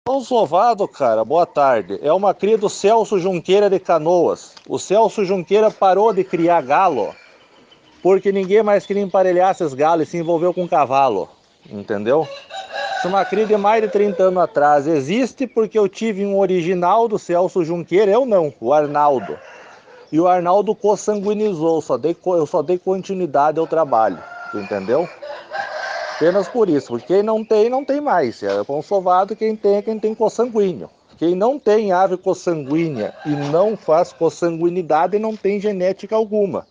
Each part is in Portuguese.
Pão Sovado, cara, boa tarde. É uma cria do Celso Junqueira de Canoas. O Celso Junqueira parou de criar galo porque ninguém mais queria emparelhar esses galos e se envolveu com cavalo. Entendeu? Isso é uma cria de mais de 30 anos atrás. Existe porque eu tive um original do Celso Junqueira, eu não, o Arnaldo. E o Arnaldo consanguinizou, eu só dei continuidade ao trabalho. Entendeu? Apenas por isso, porque quem não tem, não tem mais. É pão sovado, quem tem é quem tem consanguíneo. Quem não tem ave consanguínea e não faz consanguinidade não tem genética alguma.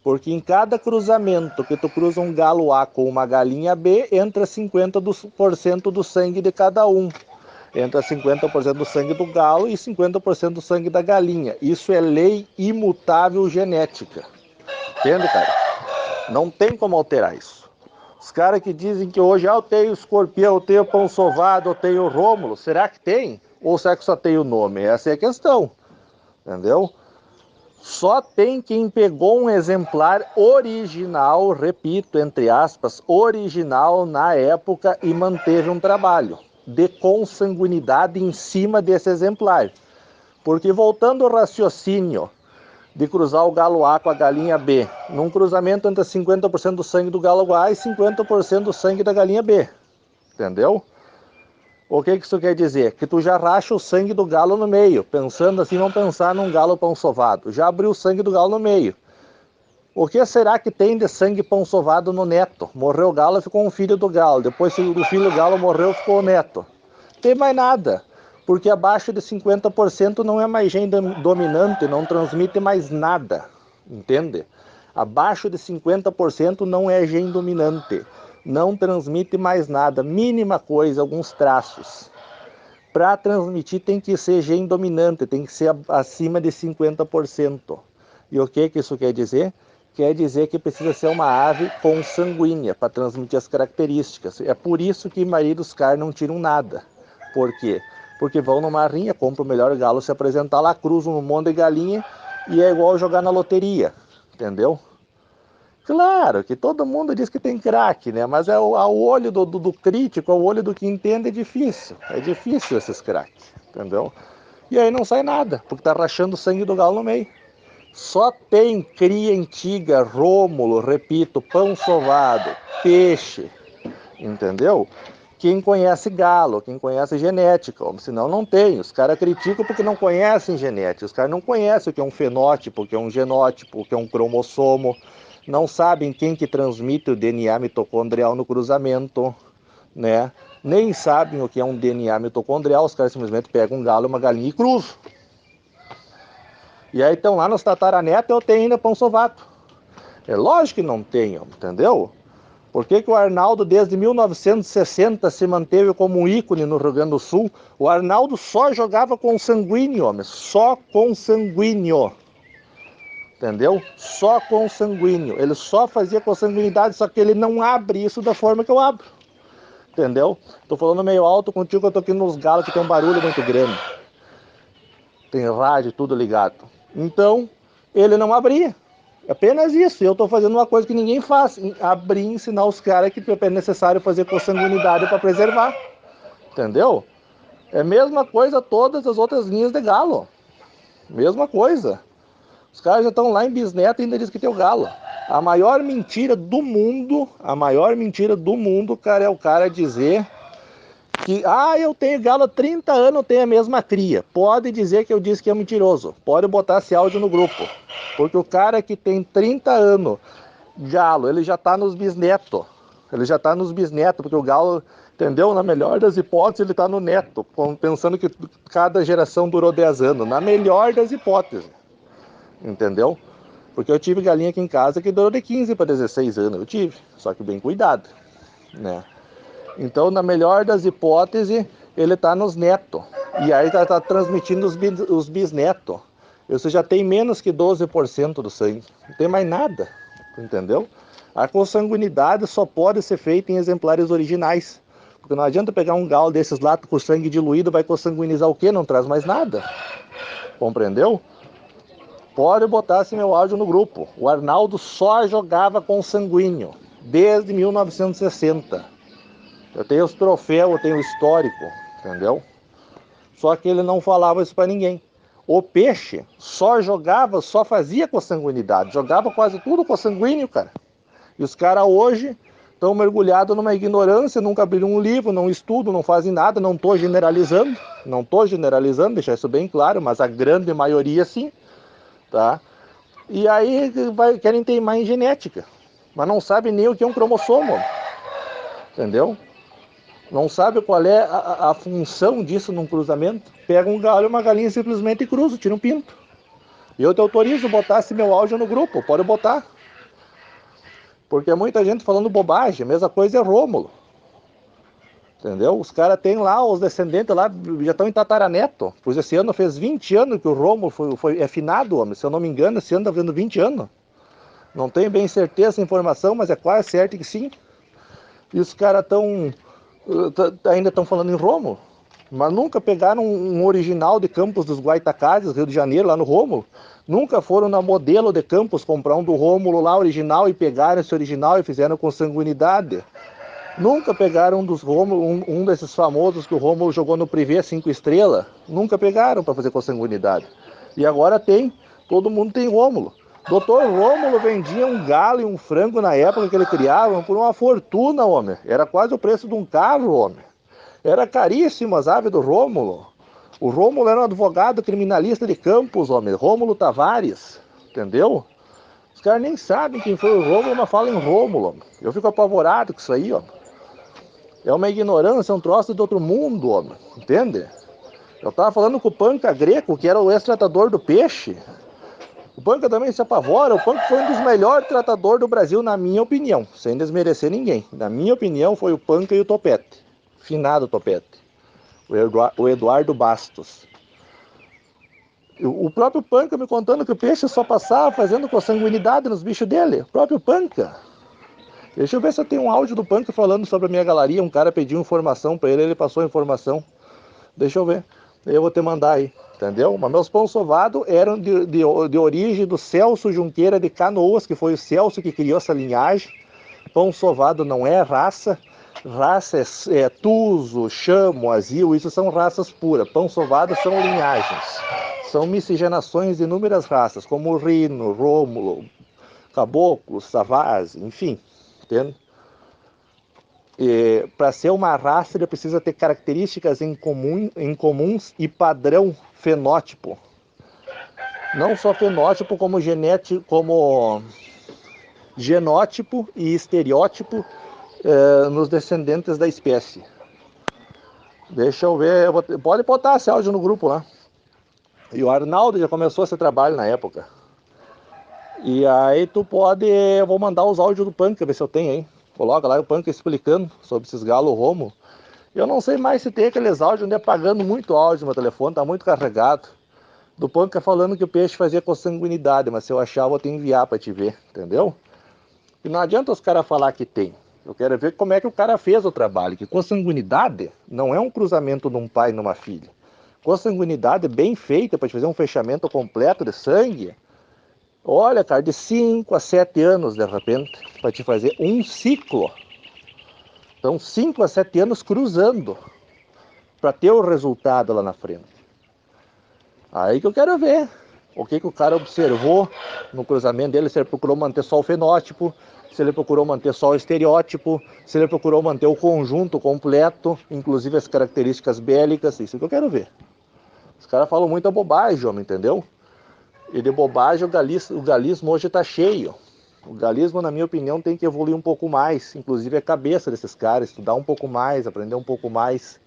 Porque em cada cruzamento que tu cruza um galo A com uma galinha B, entra 50% do sangue de cada um. Entra 50% do sangue do galo e 50% do sangue da galinha. Isso é lei imutável genética. Entende, cara? Não tem como alterar isso. Os caras que dizem que hoje eu tenho escorpião, eu tenho pão sovado, eu tenho Rômulo, será que tem? Ou será que só tem o nome? Essa é a questão, entendeu? Só tem quem pegou um exemplar original, repito, entre aspas, original na época e manteve um trabalho de consanguinidade em cima desse exemplar. Porque voltando ao raciocínio de cruzar o galo A com a galinha B. Num cruzamento entra 50% do sangue do galo A e 50% do sangue da galinha B. Entendeu? O que isso quer dizer? Que tu já racha o sangue do galo no meio. Pensando assim, vamos pensar num galo pão sovado. Já abriu o sangue do galo no meio. O que será que tem de sangue pão sovado no neto? Morreu o galo, ficou um filho do galo. Depois o filho do galo morreu, ficou o neto. Não tem mais nada. Porque abaixo de 50% não é mais gene dominante, não transmite mais nada, entende? Abaixo de 50% não é gene dominante, não transmite mais nada, mínima coisa, alguns traços. Para transmitir tem que ser gene dominante, tem que ser acima de 50%. E o que isso quer dizer? Quer dizer que precisa ser uma ave consanguínea para transmitir as características. É por isso que a maioria dos caras não tiram nada. Por quê? Porque vão numa rinha, compram o melhor galo, se apresentar lá, cruzam um monte de galinha e é igual jogar na loteria, entendeu? Claro que todo mundo diz que tem craque, né? Mas ao olho do crítico, ao olho do que entende, é difícil esses craques, entendeu? E aí não sai nada, porque tá rachando o sangue do galo no meio. Só tem cria antiga, Rômulo, repito, pão sovado, peixe, entendeu? Quem conhece galo, quem conhece genética, senão não tem. Os caras criticam porque não conhecem genética, os caras não conhecem o que é um fenótipo, o que é um genótipo, o que é um cromossomo, não sabem quem que transmite o DNA mitocondrial no cruzamento, né? Nem sabem o que é um DNA mitocondrial, os caras simplesmente pegam um galo, uma galinha e cruzam. E aí estão lá nos tataranetos, eu tenho ainda pão sovado. É lógico que não tenho, entendeu? Por que o Arnaldo, desde 1960, se manteve como um ícone no Rio Grande do Sul? O Arnaldo só jogava com sanguíneo, homem. Só com sanguíneo. Entendeu? Só com sanguíneo. Ele só fazia consanguinidade, só que ele não abre isso da forma que eu abro. Entendeu? Tô falando meio alto contigo, eu tô aqui nos galos que tem um barulho muito grande. Tem rádio, tudo ligado. Então, ele não abria. Apenas isso. Eu estou fazendo uma coisa que ninguém faz. Abrir e ensinar os caras que é necessário fazer consanguinidade para preservar. Entendeu? É a mesma coisa todas as outras linhas de galo. Mesma coisa. Os caras já estão lá em bisneto e ainda dizem que tem o galo. A maior mentira do mundo, cara, é o cara dizer que, eu tenho galo há 30 anos, eu tenho a mesma cria. Pode dizer que eu disse que é mentiroso. Pode botar esse áudio no grupo. Porque o cara que tem 30 anos, galo, ele já tá nos bisnetos. Ele já tá nos bisnetos, porque o galo, entendeu? Na melhor das hipóteses, ele tá no neto. Pensando que cada geração durou 10 anos. Na melhor das hipóteses. Entendeu? Porque eu tive galinha aqui em casa que durou de 15 para 16 anos. Eu tive. Só que bem cuidado, né? Então, na melhor das hipóteses, ele está nos netos. E aí está transmitindo os bisnetos. Você já tem menos que 12% do sangue. Não tem mais nada. Entendeu? A consanguinidade só pode ser feita em exemplares originais. Porque não adianta pegar um galo desses lá com sangue diluído, vai consanguinizar o quê? Não traz mais nada. Compreendeu? Pode botar esse meu áudio no grupo. O Arnaldo só jogava com sanguíneo. Desde 1960. Eu tenho os troféus, eu tenho o histórico, entendeu? Só que ele não falava isso para ninguém. O peixe só jogava, só fazia consanguinidade, jogava quase tudo consanguíneo, cara. E os caras hoje estão mergulhados numa ignorância, nunca abriram um livro, não estudam, não fazem nada, não estou generalizando, deixar isso bem claro, mas a grande maioria sim, tá? E aí querem teimar em genética, mas não sabem nem o que é um cromossomo, entendeu? Não sabe qual é a função disso num cruzamento. Pega um galo e uma galinha simplesmente cruza, tira um pinto. E eu te autorizo a botar esse meu áudio no grupo, pode botar. Porque muita gente falando bobagem, a mesma coisa é Rômulo. Entendeu? Os caras têm lá, os descendentes lá, já estão em tataraneto. Pois esse ano fez 20 anos que o Rômulo é finado, homem. Se eu não me engano, esse ano está fazendo 20 anos. Não tenho bem certeza essa informação, mas é quase certo que sim. E os caras ainda estão falando em Rômulo. Mas nunca pegaram um original de Campos dos Goytacazes, Rio de Janeiro, lá no Rômulo. Nunca foram na Modelo de Campos comprar um do Rômulo lá original e pegaram esse original e fizeram consanguinidade. Nunca pegaram um dos Rômulo, um desses famosos que o Rômulo jogou no Privé 5 estrelas. Nunca pegaram para fazer consanguinidade. E agora todo mundo tem Rômulo. Doutor Rômulo vendia um galo e um frango na época que ele criava por uma fortuna, homem. Era quase o preço de um carro, homem. Era caríssimo as aves do Rômulo. O Rômulo era um advogado criminalista de Campos, homem. Rômulo Tavares, entendeu? Os caras nem sabem quem foi o Rômulo, mas falam em Rômulo, homem. Eu fico apavorado com isso aí, homem. É uma ignorância, é um troço de outro mundo, homem. Entende? Eu tava falando com o Panca Greco, que era o ex-tratador do peixe. O Panca também se apavora. O Panca foi um dos melhores tratadores do Brasil, na minha opinião. Sem desmerecer ninguém. Na minha opinião, foi o Panca e o Topete. Finado Topete. O Eduardo Bastos. O próprio Panca me contando que o peixe só passava fazendo consanguinidade nos bichos dele. O próprio Panca. Deixa eu ver se eu tenho um áudio do Panca falando sobre a minha galeria. Um cara pediu informação para ele, ele passou a informação. Deixa eu ver. Eu vou te mandar aí, entendeu? Mas meus pão sovado eram de origem do Celso Junqueira de Canoas, que foi o Celso que criou essa linhagem. Pão sovado não é raça. Raça é tuso, chamo, azil, isso são raças puras. Pão sovado são linhagens. São miscigenações de inúmeras raças, como Rino, Rômulo, Caboclo, Savaz, enfim, entende? Para ser uma raça, ele precisa ter características em comuns e padrão fenótipo. Não só fenótipo, como genético, como genótipo e estereótipo nos descendentes da espécie. Deixa eu ver, pode botar esse áudio no grupo lá. E o Arnaldo já começou esse trabalho na época. E aí eu vou mandar os áudios do Panca, ver se eu tenho aí. Coloca lá o Panca explicando sobre esses galos Romo. Eu não sei mais se tem aqueles áudios, andei apagando muito áudio no meu telefone, tá muito carregado. Do Panca falando que o peixe fazia consanguinidade, mas se eu achar eu vou te enviar pra te ver, entendeu? E não adianta os caras falar que tem. Eu quero ver como é que o cara fez o trabalho, que consanguinidade não é um cruzamento de um pai e numa filha. Consanguinidade bem feita para te fazer um fechamento completo de sangue. Olha, cara, de 5 a 7 anos, de repente, para te fazer um ciclo. Então, 5 a 7 anos cruzando para ter o resultado lá na frente. Aí que eu quero ver o que o cara observou no cruzamento dele, se ele procurou manter só o fenótipo, se ele procurou manter só o estereótipo, se ele procurou manter o conjunto completo, inclusive as características bélicas, isso que eu quero ver. Os caras falam muita bobagem, homem, entendeu? E de bobagem o galismo hoje está cheio. O galismo, na minha opinião, tem que evoluir um pouco mais. Inclusive a cabeça desses caras, estudar um pouco mais, aprender um pouco mais.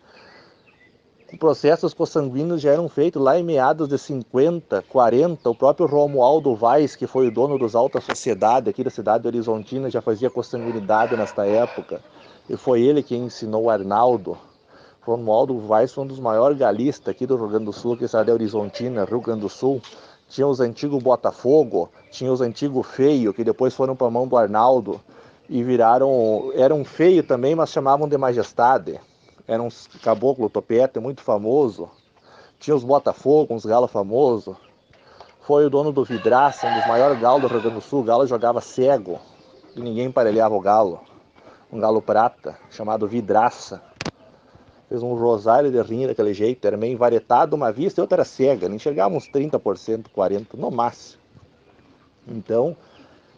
Processos consanguíneos já eram feitos lá em meados de 50, 40. O próprio Romualdo Vaz, que foi o dono dos Alta Sociedade aqui da cidade de Horizontina, já fazia consanguinidade nesta época. E foi ele quem ensinou o Arnaldo. Romualdo Vaz foi um dos maiores galistas aqui do Rio Grande do Sul, que é a cidade de Horizontina, Rio Grande do Sul. Tinha os antigos Botafogo, tinha os antigos Feio, que depois foram para a mão do Arnaldo e eram feio também, mas chamavam de Majestade. Era um caboclo topete muito famoso. Tinha os Botafogo, uns galos famosos. Foi o dono do Vidraça, um dos maiores galos do Rio Grande do Sul. O galo jogava cego e ninguém emparelhava o galo. Um galo prata, chamado Vidraça. Fez um rosário de rinha daquele jeito, era meio envaretado uma vista e outra era cega, não enxergava uns 30%, 40% no máximo. Então,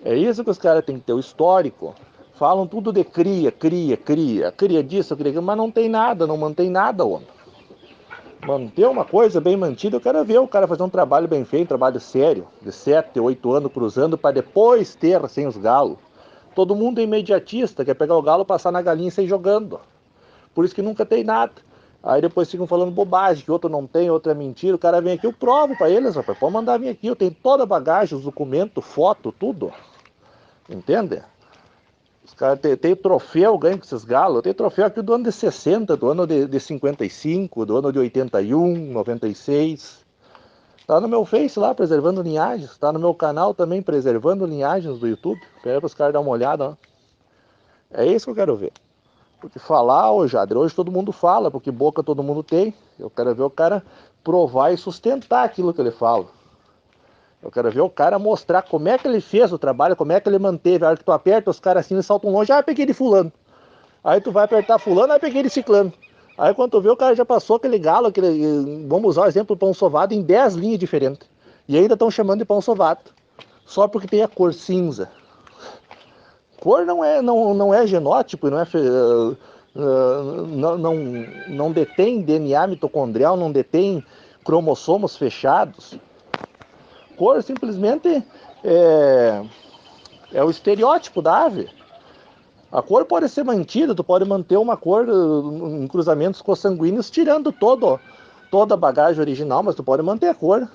é isso que os caras têm que ter, o histórico. Falam tudo de cria, cria, cria, cria disso, cria aquilo, mas não tem nada, não mantém nada, homem. Manter uma coisa bem mantida, eu quero ver o cara fazer um trabalho bem feito, um trabalho sério, de 7, 8 anos cruzando, para depois ter sem os galos. Todo mundo é imediatista, quer pegar o galo, passar na galinha e sair jogando. Por isso que nunca tem nada. Aí depois ficam falando bobagem, que outro não tem, outro é mentira. O cara vem aqui, eu provo para eles, rapaz. Pode mandar vir aqui, eu tenho toda a bagagem, os documentos, foto, tudo. Entende? Os caras têm troféu, ganho com esses galos. Eu tenho troféu aqui do ano de 60, do ano de 55, do ano de 81, 96. Tá no meu Face lá, Preservando Linhagens. Tá no meu canal também, Preservando Linhagens do YouTube. Pega para os caras dar uma olhada, ó. É isso que eu quero ver. Porque falar, ô Jader, hoje todo mundo fala, porque boca todo mundo tem. Eu quero ver o cara provar e sustentar aquilo que ele fala. Eu quero ver o cara mostrar como é que ele fez o trabalho, como é que ele manteve. A hora que tu aperta, os caras assim, eles saltam longe. Ah, peguei de fulano. Aí tu vai apertar fulano, aí peguei de ciclano. Aí quando tu vê, o cara já passou aquele galo, vamos usar o exemplo do pão sovado, em 10 linhas diferentes. E ainda estão chamando de pão sovado. Só porque tem a cor cinza. Cor não é genótipo, não é... não detém DNA mitocondrial, não detém cromossomos fechados. Cor simplesmente é o estereótipo da ave. A cor pode ser mantida, tu pode manter uma cor em cruzamentos consanguíneos, tirando toda a bagagem original, mas tu pode manter a cor,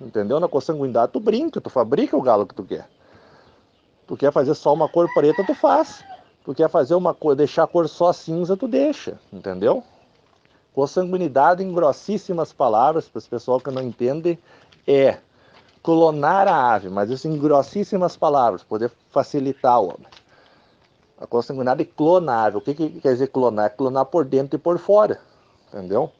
entendeu? Na consanguinidade tu brinca, tu fabrica o galo que tu quer. Tu quer fazer só uma cor preta, tu faz. Tu quer fazer uma cor, deixar a cor só cinza, tu deixa, entendeu? Consanguinidade, em grossíssimas palavras, para os pessoal que não entendem, é clonar a ave, mas isso em grossíssimas palavras, poder facilitar o homem. A consanguinidade é clonável. O que quer dizer clonar? É clonar por dentro e por fora, entendeu?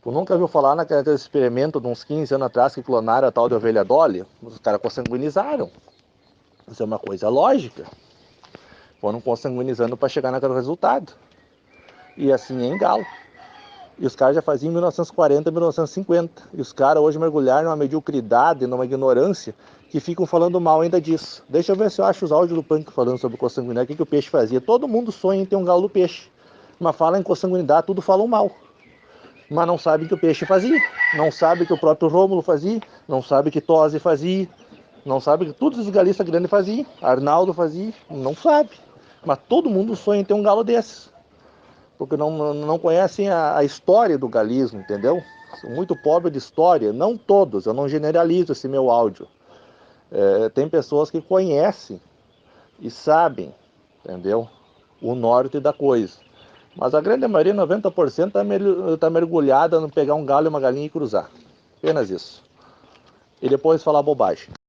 Tu nunca viu falar naquele experimento de uns 15 anos atrás que clonaram a tal de ovelha Dolly? Os caras consanguinizaram. Isso é uma coisa lógica. Foram consanguinizando para chegar naquele resultado. E assim é em galo. E os caras já faziam em 1940, 1950. E os caras hoje mergulharam numa mediocridade, numa ignorância, que ficam falando mal ainda disso. Deixa eu ver se eu acho os áudios do Punk falando sobre consanguinidade, o que o peixe fazia. Todo mundo sonha em ter um galo do peixe. Mas fala em consanguinidade, tudo falam mal. Mas não sabe que o peixe fazia. Não sabe que o próprio Rômulo fazia. Não sabe que Tosi fazia. Não sabe que todos os galistas grandes faziam. Arnaldo fazia. Não sabe. Mas todo mundo sonha em ter um galo desses. Porque não conhecem a história do galismo, entendeu? São muito pobres de história. Não todos, eu não generalizo esse meu áudio. Tem pessoas que conhecem e sabem, entendeu? O norte da coisa. Mas a grande maioria, 90%, tá mergulhada no pegar um galo e uma galinha e cruzar. Apenas isso. E depois falar bobagem.